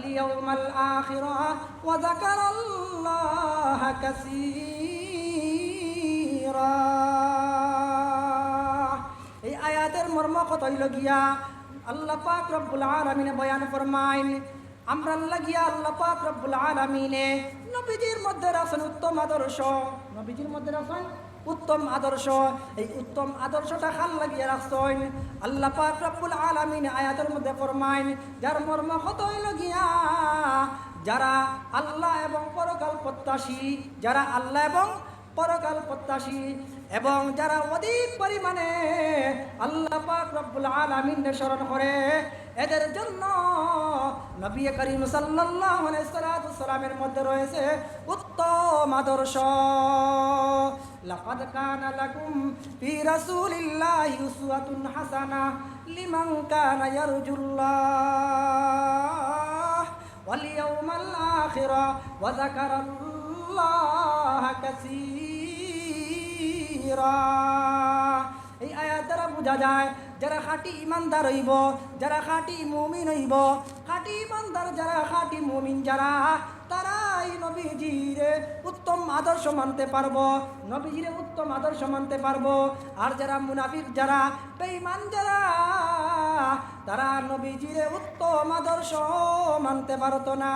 واليوم الآخرة وذكر الله كثيرا এই আয়াতের মর্ম কত হইল গিয়া আল্লাহ পাক রব্বুল আলামিন বয়ান ফরমাইন আমরা লাগিয়া আল্লাহ পাক রব্বুল আলামিনে নবীজির মধ্যে রাখেন উত্তম আদর্শ নবীজির মধ্যে রাখেন উত্তম আদর্শ এই উত্তম আদর্শটা খাল লাগিয়ে রাখছেন আল্লাহ পাক রব্বুল আলামিন আয়াতের মধ্যে ফরমাইন যার মর্ম কত হইল গিয়া যারা আল্লাহ এবং পরকাল প্রত্যাশী যারা আল্লাহ এবং পরকাল প্রত্যাশী এবং যারা অধিক পরিমাণে আল্লাহ পাক রব্বুল আলামিনের স্মরণ করে এদের জন্য নবী করিম সাল্লাল্লাহু আলাইহি ওয়াসাল্লামের মধ্যে রয়েছে উত্তম আদর্শ লাকাদ কানা লাকুম ফি রাসূলিল্লাহি উসওয়াতুন হাসানাহ লিমান কানা ইয়ারজুল্লাহ ওয়াল ইয়াউমাল আখির ওয়া যাকারাল্লাহ কাসীরা এই আয়াত দ্বারা বোঝা যায় যারা খাঁটি ইমানদার হইব যারা খাঁটি মুমিন হইব খাঁটি ইমানদার যারা খাঁটি মুমিন যারা তারাই নবীজির উত্তম আদর্শ মানতে পারবো নবীজির উত্তম আদর্শ মানতে পারবো আর যারা মুনাফিক যারা বেঈমান যারা তারা নবীজির উত্তম আদর্শ মানতে পারতো না।